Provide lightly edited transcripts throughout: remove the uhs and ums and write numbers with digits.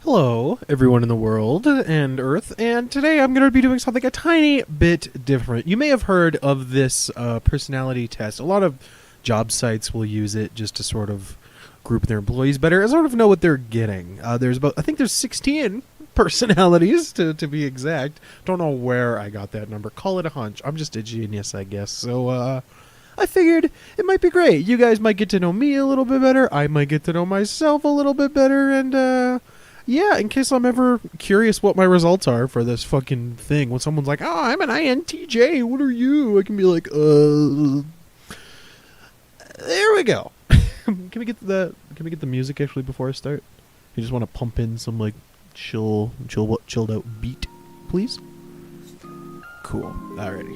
Hello, everyone in the world and Earth, and today I'm going to be doing something a tiny bit different. You may have heard of this personality test. A lot of job sites will use it just to sort of group their employees better and sort of know what they're getting. I think there's 16 personalities to be exact. Don't know where I got that number. Call it a hunch. I'm just a genius, I guess. So, I figured it might be great. You guys might get to know me a little bit better. I might get to know myself a little bit better, and, yeah, in case I'm ever curious what my results are for this fucking thing. When someone's like, "Oh, I'm an INTJ. What are you?" I can be like, There we go. Can we get the music actually before I start? You just want to pump in some like chilled out beat, please? Cool. Alrighty.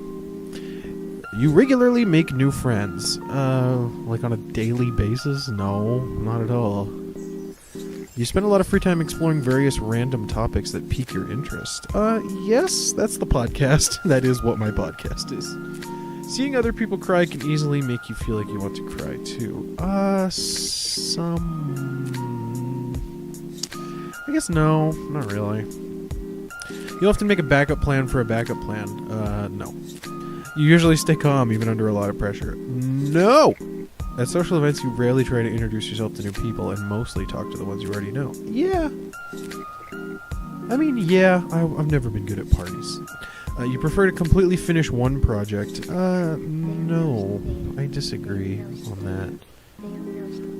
You regularly make new friends. Like on a daily basis? No, not at all. You spend a lot of free time exploring various random topics that pique your interest. Yes, that's the podcast. That is what my podcast is. Seeing other people cry can easily make you feel like you want to cry too. I guess no, not really. You often make a backup plan for a backup plan. No. You usually stay calm even under a lot of pressure. No! At social events, you rarely try to introduce yourself to new people and mostly talk to the ones you already know. Yeah. I mean, yeah, I've never been good at parties. You prefer to completely finish one project. No. I disagree on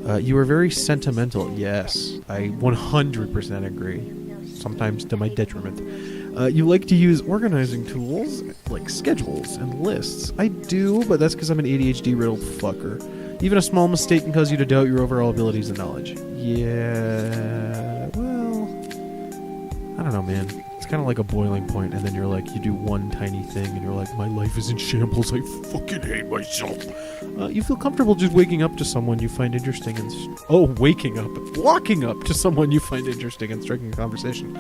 that. You are very sentimental. Yes. I 100% agree. Sometimes to my detriment. You like to use organizing tools like schedules and lists. I do, but that's because I'm an ADHD-riddled fucker. Even a small mistake can cause you to doubt your overall abilities and knowledge. Yeah, well, I don't know, man. It's kind of like a boiling point, and then you're like, you do one tiny thing, and you're like, my life is in shambles. I fucking hate myself. You feel comfortable just waking up to someone you find interesting and... walking up to someone you find interesting and striking a conversation.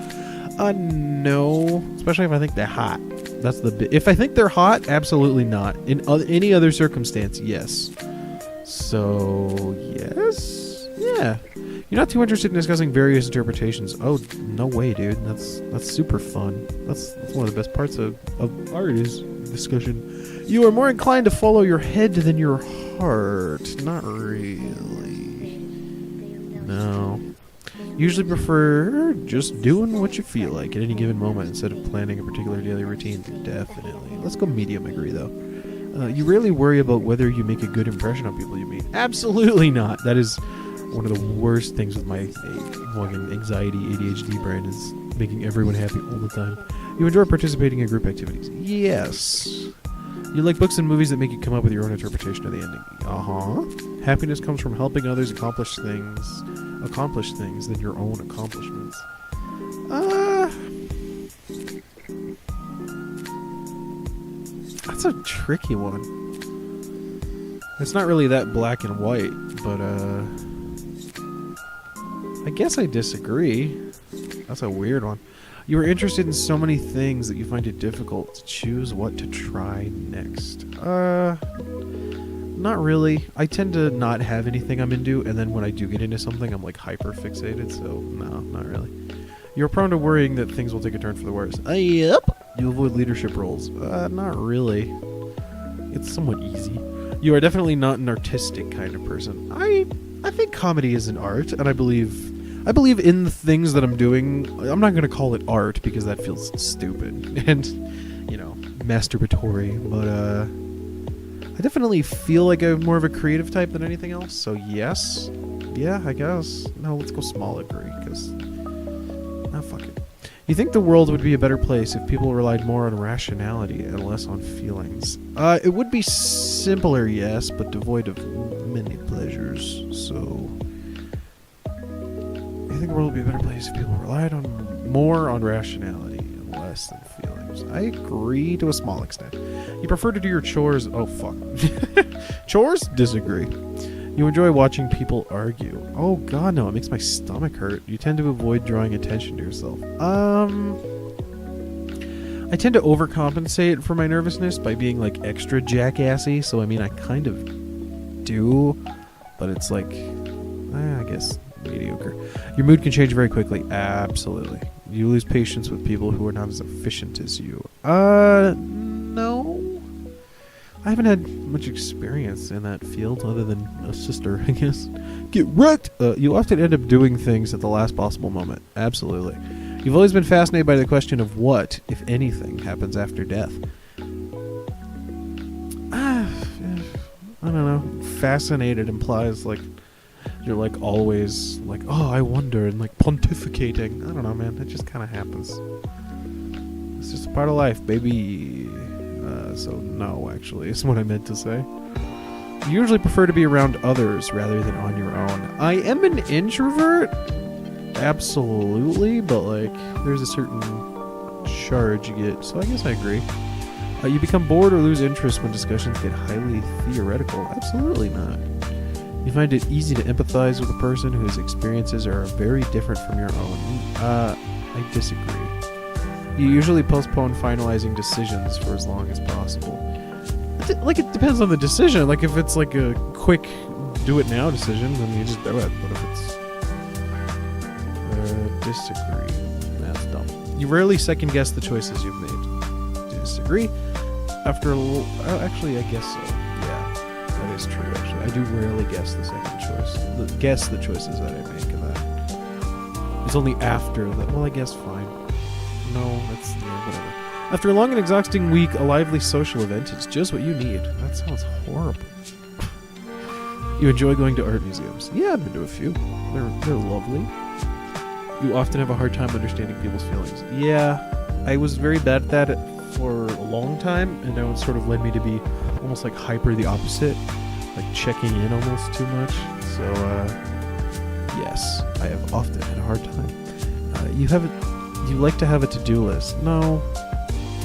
No. Especially if I think they're hot. That's if I think they're hot, absolutely not. In any other circumstance, yes. So, yes? Yeah. You're not too interested in discussing various interpretations. Oh, no way, dude. That's super fun. That's one of the best parts of art is discussion. You are more inclined to follow your head than your heart. Not really. No. Usually prefer just doing what you feel like at any given moment instead of planning a particular daily routine. Definitely. Let's go medium agree, though. You rarely worry about whether you make a good impression on people you meet. Absolutely not. That is one of the worst things with my fucking anxiety, ADHD brain is making everyone happy all the time. You enjoy participating in group activities. Yes. You like books and movies that make you come up with your own interpretation of the ending. Happiness comes from helping others accomplish things than your own accomplishments. That's a tricky one. It's not really that black and white, but I guess I disagree. That's a weird one. You are interested in so many things that you find it difficult to choose what to try next. Not really. I tend to not have anything I'm into, and then when I do get into something, I'm like hyper fixated, so no, not really. You're prone to worrying that things will take a turn for the worse. Yep. You avoid leadership roles. Not really. It's somewhat easy. You are definitely not an artistic kind of person. I think comedy is an art, and I believe in the things that I'm doing. I'm not going to call it art because that feels stupid and, masturbatory, but I definitely feel like I'm more of a creative type than anything else, so yes. Yeah, I guess. No, let's go small agree, because... fuck it. You think the world would be a better place if people relied more on rationality and less on feelings? It would be simpler, yes, but devoid of many pleasures, so... I think the world would be a better place if people relied more on rationality and less than feelings. I agree to a small extent. You prefer to do your chores... Oh, fuck. Chores? Disagree. You enjoy watching people argue. Oh god, no, it makes my stomach hurt. You tend to avoid drawing attention to yourself. I tend to overcompensate for my nervousness by being like extra jackassy, so I mean I kind of do, but it's like, I guess mediocre. Your mood can change very quickly. Absolutely. You lose patience with people who are not as efficient as you. No. I haven't had much experience in that field other than a sister, I guess. Get wrecked! You often end up doing things at the last possible moment. Absolutely. You've always been fascinated by the question of what, if anything, happens after death. I don't know. Fascinated implies, like, you're, like, always, like, oh, I wonder, and, like, pontificating. I don't know, man. It just kind of happens. It's just a part of life, baby. So no, actually, is what I meant to say. You usually prefer to be around others rather than on your own. I am an introvert. Absolutely, but, like, there's a certain charge you get, so I guess I agree. You become bored or lose interest when discussions get highly theoretical. Absolutely not. You find it easy to empathize with a person whose experiences are very different from your own. I disagree. You usually postpone finalizing decisions for as long as possible. Like, it depends on the decision. Like, if it's like a quick do-it-now decision, then you just do it. But if it's... disagree. That's dumb. You rarely second-guess the choices you've made. Disagree. After a little... actually, I guess so. Yeah, that is true, actually. I do rarely guess the second choice. Guess the choices that I make of that. It's only after that... Well, I guess fine. No, that's... Yeah, whatever. After a long and exhausting week, a lively social event is just what you need. That sounds horrible. You enjoy going to art museums. Yeah, I've been to a few. They're lovely. You often have a hard time understanding people's feelings. Yeah, I was very bad at that for a long time, and now it sort of led me to be almost like hyper the opposite, like checking in almost too much. So, yes, I have often had a hard time. You like to have a to-do list. No,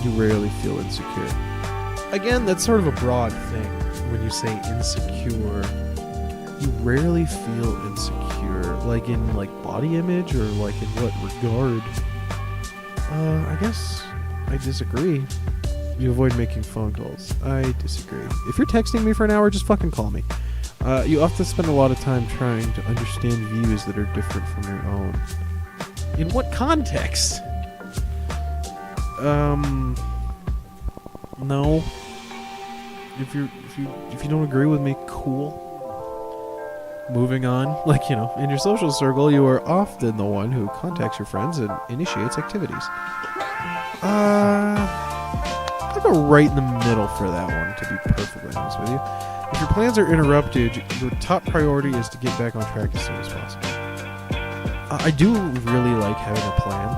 you rarely feel insecure. Again, that's sort of a broad thing when you say insecure. You rarely feel insecure, like in like body image or like in what regard? I guess I disagree. You avoid making phone calls. I disagree. If you're texting me for an hour, just fucking call me. You often spend a lot of time trying to understand views that are different from your own. In what context? No. If you don't agree with me, cool. Moving on, like, you know, in your social circle, you are often the one who contacts your friends and initiates activities. I go right in the middle for that one, to be perfectly honest with you. If your plans are interrupted, your top priority is to get back on track as soon as possible. I do really like having a plan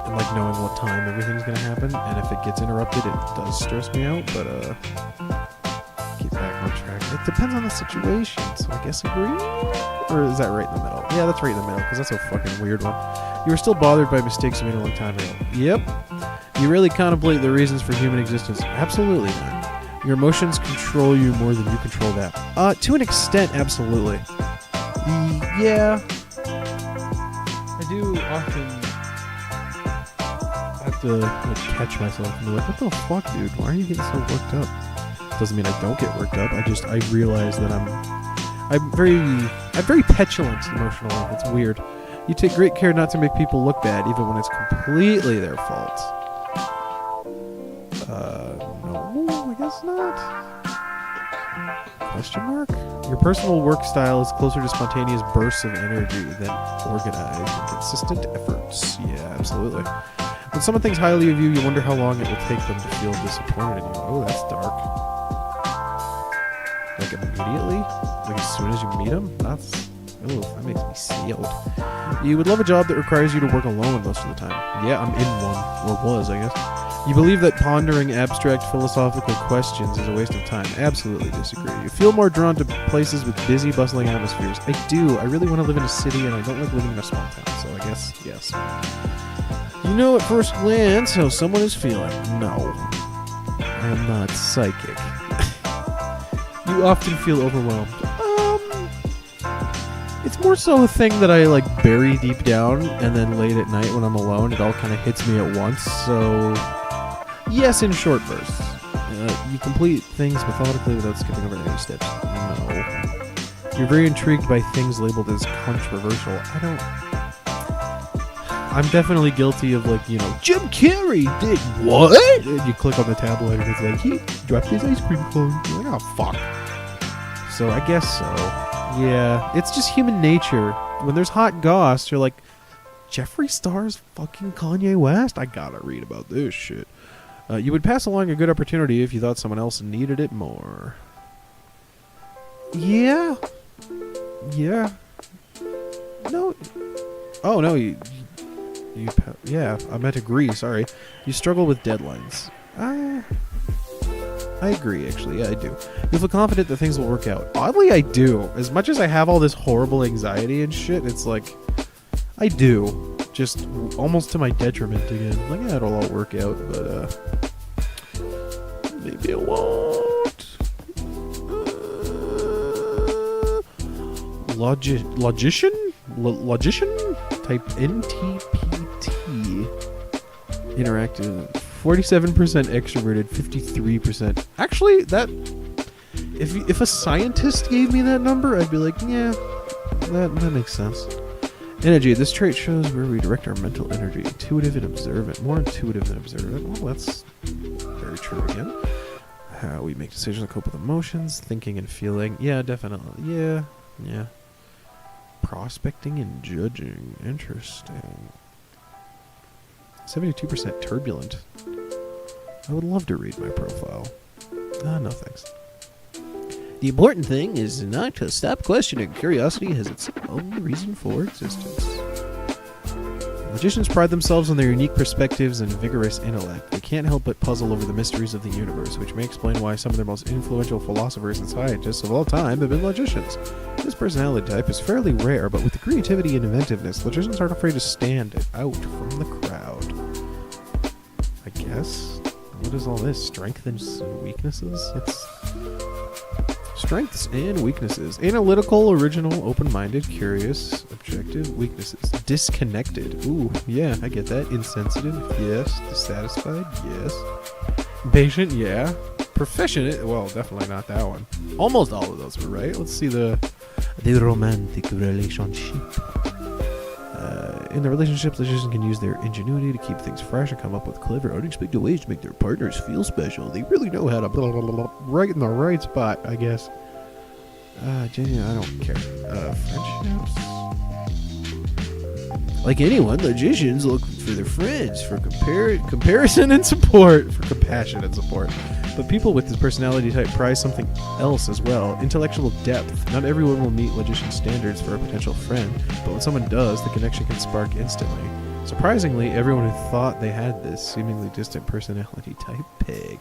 and like knowing what time everything's gonna happen, and if it gets interrupted, it does stress me out, but get back on track. It depends on the situation, so I guess agree? Or is that right in the middle? Yeah, that's right in the middle, because that's a fucking weird one. You were still bothered by mistakes you made a long time ago. Yep. You really contemplate the reasons for human existence. Absolutely not. Your emotions control you more than you control them. To an extent, absolutely. Yeah. I do often have to like catch myself and be like, what the fuck, dude? Why are you getting so worked up? Doesn't mean I don't get worked up. I realize that I'm very petulant emotionally. It's weird. You take great care not to make people look bad, even when it's completely their fault. No, I guess not. Question mark? Your personal work style is closer to spontaneous bursts of energy than organized and consistent efforts. Yeah, absolutely. When someone thinks highly of you, you wonder how long it will take them to feel disappointed in you. Oh, that's dark. Like immediately? Like as soon as you meet them? That makes me sealed. You would love a job that requires you to work alone most of the time. Yeah, I'm in one. Or was, I guess. You believe that pondering abstract philosophical questions is a waste of time. Absolutely disagree. You feel more drawn to places with busy, bustling atmospheres. I do. I really want to live in a city, and I don't like living in a small town, so I guess yes. You know at first glance how someone is feeling. No. I am not psychic. You often feel overwhelmed. It's more so a thing that I like bury deep down, and then late at night when I'm alone, it all kind of hits me at once. So, yes, in short bursts. You complete things methodically without skipping over any steps. No. You're very intrigued by things labeled as controversial. I'm definitely guilty of, like, you know, Jim Carrey did what? And you click on the tabloid and it's like, he dropped his ice cream cone. You're like, oh, fuck. So I guess so. Yeah, it's just human nature. When there's hot goss, you're like, Jeffree Star's fucking Kanye West? I gotta read about this shit. You would pass along a good opportunity if you thought someone else needed it more. Yeah. Yeah. No. Oh, no, yeah, I meant agree, sorry. You struggle with deadlines. I agree, actually. Yeah, I do. You feel confident that things will work out. Oddly, I do. As much as I have all this horrible anxiety and shit, it's like, I do. Just almost to my detriment again. Like, yeah, it'll all work out, but, maybe it won't. Logician? Logician? Type NTPT. Interactive. 47% extroverted, 53%. Actually, that... If a scientist gave me that number, I'd be like, yeah, that makes sense. Energy. This trait shows where we direct our mental energy. Intuitive and observant. More intuitive than observant. Well, that's very true again. How we make decisions and cope with emotions, thinking and feeling. Yeah, definitely. Yeah. Prospecting and judging. Interesting. 72% turbulent. I would love to read my profile. No thanks. The important thing is not to stop questioning. Curiosity has its own reason for existence. Magicians pride themselves on their unique perspectives and vigorous intellect. They can't help but puzzle over the mysteries of the universe, which may explain why some of their most influential philosophers and scientists of all time have been logicians. This personality type is fairly rare, but with the creativity and inventiveness, logicians aren't afraid to stand out from the crowd. I guess? What is all this? Strengths and weaknesses? It's... Strengths and weaknesses. Analytical, original, open-minded, curious, objective, weaknesses. Disconnected. Ooh, yeah, I get that. Insensitive, yes. Dissatisfied, yes. Patient, yeah. Proficient, well, definitely not that one. Almost all of those were right. Let's see the romantic relationship. In the relationships, logicians can use their ingenuity to keep things fresh and come up with clever, unexpected ways to make their partners feel special. They really know how to blah, blah, blah, blah, right in the right spot, I guess. Genuine, I don't care. Friendships? Like anyone, logicians look for their friends for comparison and support. For compassion and support. But people with this personality type prize something else as well. Intellectual depth. Not everyone will meet logician standards for a potential friend, but when someone does, the connection can spark instantly. Surprisingly, everyone who thought they had this seemingly distant personality type, Peg.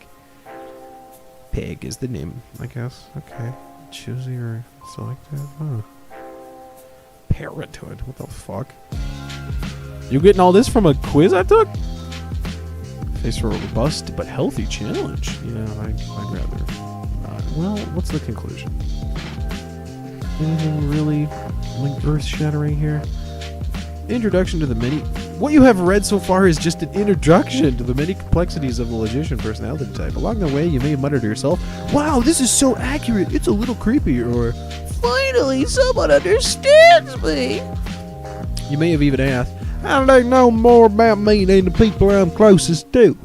Peg is the name, I guess. Okay. Choosy or selective? Huh. Parenthood. What the fuck? You getting all this from a quiz I took? Face for a robust but healthy challenge. Yeah, I'd rather not. Well, what's the conclusion? Anything really like earth-shattering here? Introduction to the many... What you have read so far is just an introduction to the many complexities of the logician personality type. Along the way, you may mutter to yourself, wow, this is so accurate, it's a little creepy, or finally, someone understands me. You may have even asked, how do they know more about me than the people I'm closest to?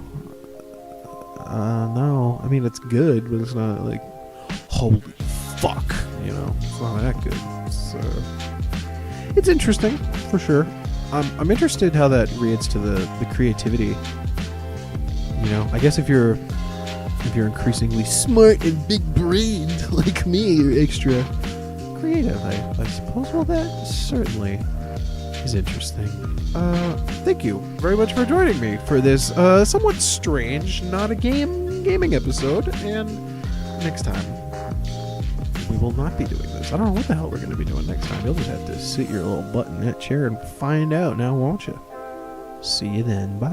No. I mean, it's good, but it's not like, holy fuck, you know? It's not that good. It's interesting, for sure. I'm interested how that reads to the creativity. You know, I guess if you're increasingly smart and big-brained like me, you're extra creative, I suppose. Well, that certainly is interesting. Thank you very much for joining me for this somewhat strange, not a gaming episode. And next time, we will not be doing this. I don't know what the hell we're going to be doing next time. You'll just have to sit your little butt in that chair and find out now, won't you? See you then. Bye.